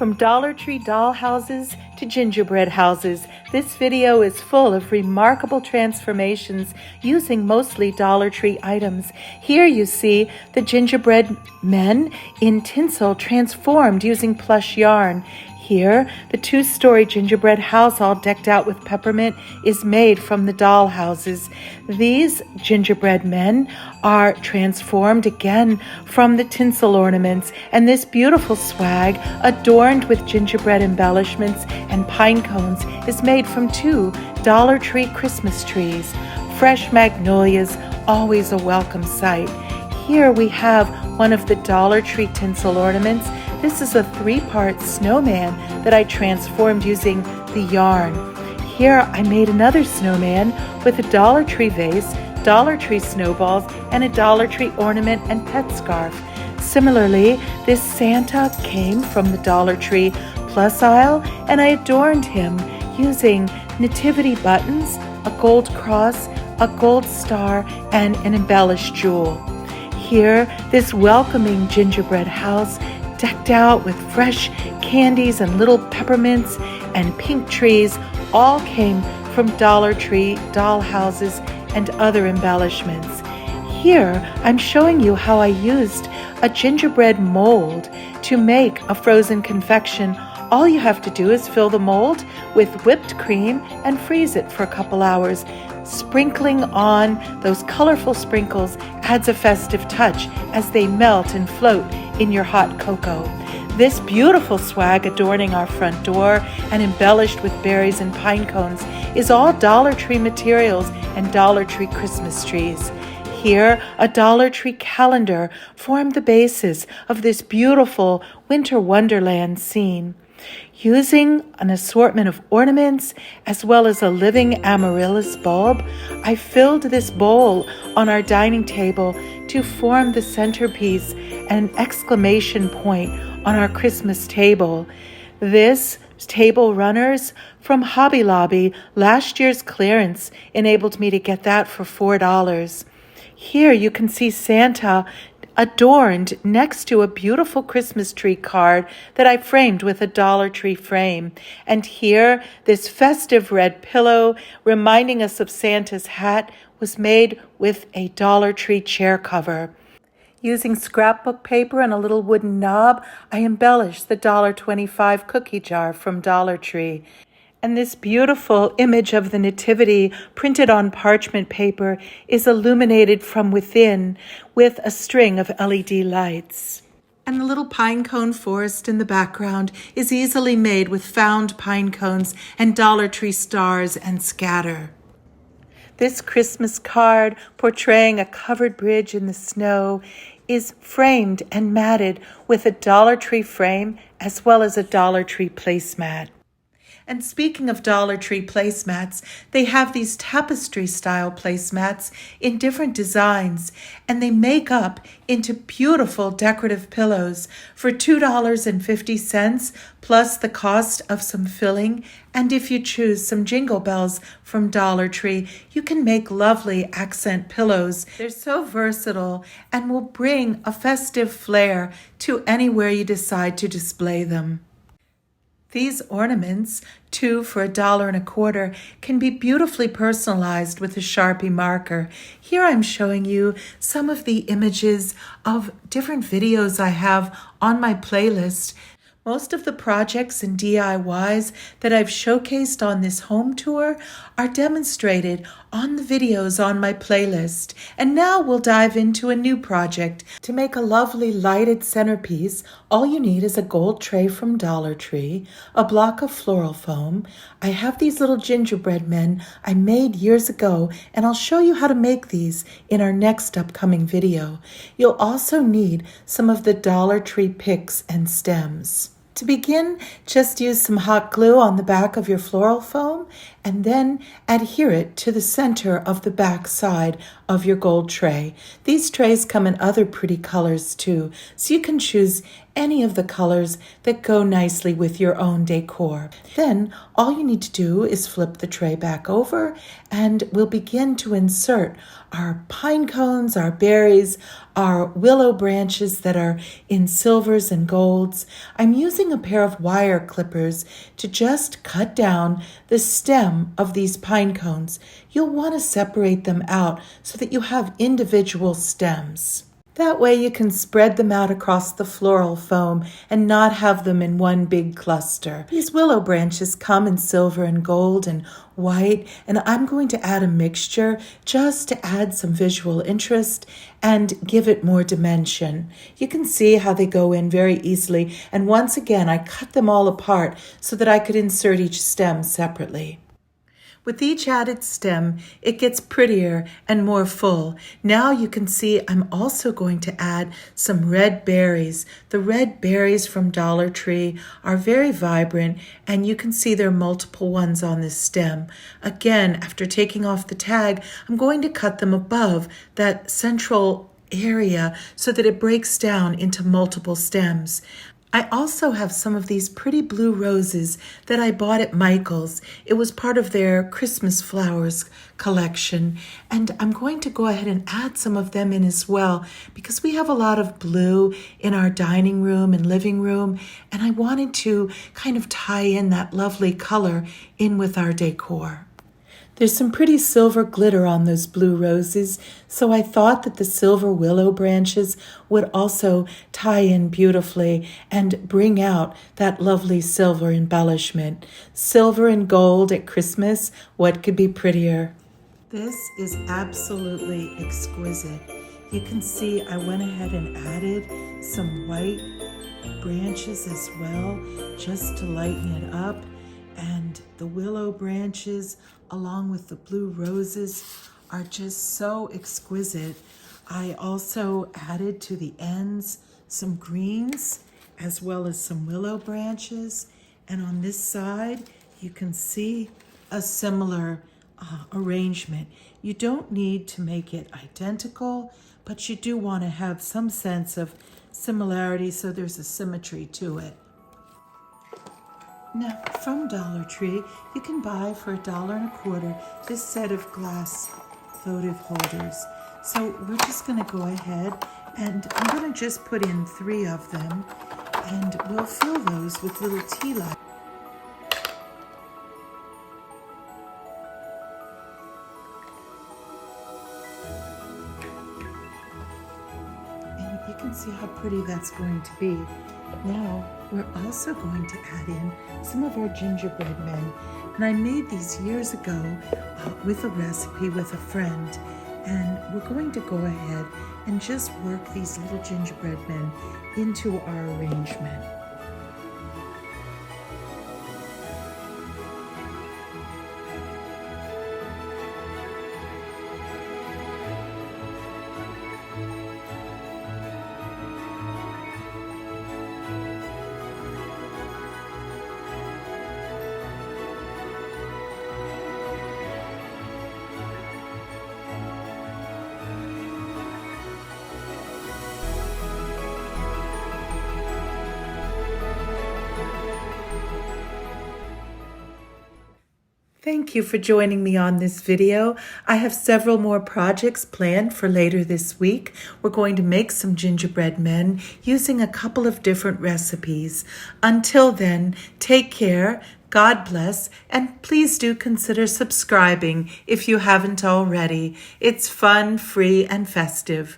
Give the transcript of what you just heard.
From Dollar Tree doll houses to gingerbread houses, this video is full of remarkable transformations using mostly Dollar Tree items. Here you see the gingerbread men in tinsel transformed using plush yarn. Here, the two-story gingerbread house all decked out with peppermint is made from the doll houses. These gingerbread men are transformed again from the tinsel ornaments, and this beautiful swag, adorned with gingerbread embellishments and pine cones, is made from two Dollar Tree Christmas trees. Fresh magnolias, always a welcome sight. Here we have one of the Dollar Tree tinsel ornaments. This is a three-part snowman that I transformed using the yarn. Here I made another snowman with a Dollar Tree vase, Dollar Tree snowballs, and a Dollar Tree ornament and pet scarf. Similarly, this Santa came from the Dollar Tree plus aisle, and I adorned him using nativity buttons, a gold cross, a gold star, and an embellished jewel. Here, this welcoming gingerbread house decked out with fresh candies and little peppermints and pink trees, all came from Dollar Tree doll houses and other embellishments. Here, I'm showing you how I used a gingerbread mold to make a frozen confection. All you have to do is fill the mold with whipped cream and freeze it for a couple hours. Sprinkling on those colorful sprinkles adds a festive touch as they melt and float in your hot cocoa. This beautiful swag adorning our front door and embellished with berries and pine cones is all Dollar Tree materials and Dollar Tree Christmas trees. Here, a Dollar Tree calendar formed the basis of this beautiful winter wonderland scene. Using an assortment of ornaments as well as a living amaryllis bulb, I filled this bowl on our dining table to form the centerpiece and an exclamation point on our Christmas table. This table runners from Hobby Lobby, last year's clearance, enabled me to get that for $4. Here you can see Santa adorned next to a beautiful Christmas tree card that I framed with a Dollar Tree frame. And here, this festive red pillow reminding us of Santa's hat was made with a Dollar Tree chair cover. Using scrapbook paper and a little wooden knob, I embellished the $1.25 cookie jar from Dollar Tree. And this beautiful image of the Nativity printed on parchment paper is illuminated from within with a string of LED lights. And the little pine cone forest in the background is easily made with found pine cones and Dollar Tree stars and scatter. This Christmas card portraying a covered bridge in the snow is framed and matted with a Dollar Tree frame as well as a Dollar Tree placemat. And speaking of Dollar Tree placemats, they have these tapestry-style placemats in different designs, and they make up into beautiful decorative pillows for $2.50 plus the cost of some filling. And if you choose some Jingle Bells from Dollar Tree, you can make lovely accent pillows. They're so versatile and will bring a festive flair to anywhere you decide to display them. These ornaments, 2 for $1.25, can be beautifully personalized with a Sharpie marker. Here I'm showing you some of the images of different videos I have on my playlist. Most of the projects and DIYs that I've showcased on this home tour are demonstrated on the videos on my playlist. And now we'll dive into a new project. To make a lovely lighted centerpiece, all you need is a gold tray from Dollar Tree, a block of floral foam. I have these little gingerbread men I made years ago, and I'll show you how to make these in our next upcoming video. You'll also need some of the Dollar Tree picks and stems. To begin, just use some hot glue on the back of your floral foam and then adhere it to the center of the back side of your gold tray. These trays come in other pretty colors too, so you can choose any of the colors that go nicely with your own decor. Then all you need to do is flip the tray back over and we'll begin to insert our pine cones, our berries, our willow branches that are in silvers and golds. I'm using a pair of wire clippers to just cut down the stem of these pine cones. You'll want to separate them out so that you have individual stems. That way you can spread them out across the floral foam and not have them in one big cluster. These willow branches come in silver and gold and white, and I'm going to add a mixture just to add some visual interest and give it more dimension. You can see how they go in very easily, and once again I cut them all apart so that I could insert each stem separately. With each added stem, it gets prettier and more full. Now you can see I'm also going to add some red berries. The red berries from Dollar Tree are very vibrant, and you can see there are multiple ones on this stem. Again, after taking off the tag, I'm going to cut them above that central area so that it breaks down into multiple stems. I also have some of these pretty blue roses that I bought at Michael's. It was part of their Christmas flowers collection, and I'm going to go ahead and add some of them in as well because we have a lot of blue in our dining room and living room, and I wanted to kind of tie in that lovely color in with our decor. There's some pretty silver glitter on those blue roses, so I thought that the silver willow branches would also tie in beautifully and bring out that lovely silver embellishment. Silver and gold at Christmas, what could be prettier? This is absolutely exquisite. You can see I went ahead and added some white branches as well, just to lighten it up. And the willow branches along with the blue roses are just so exquisite. I also added to the ends some greens as well as some willow branches. And on this side, you can see a similar arrangement. You don't need to make it identical, but you do want to have some sense of similarity so there's a symmetry to it. Now, from Dollar Tree, you can buy for $1.25 this set of glass votive holders. So we're just going to go ahead and I'm going to just put in 3 of them, and we'll fill those with little tea lights. And you can see how pretty that's going to be. Now, we're also going to add in some of our gingerbread men. And I made these years ago with a recipe with a friend. And we're going to go ahead and just work these little gingerbread men into our arrangement. Thank you for joining me on this video. I have several more projects planned for later this week. We're going to make some gingerbread men using a couple of different recipes. Until then, take care, God bless, and please do consider subscribing if you haven't already. It's fun, free, and festive.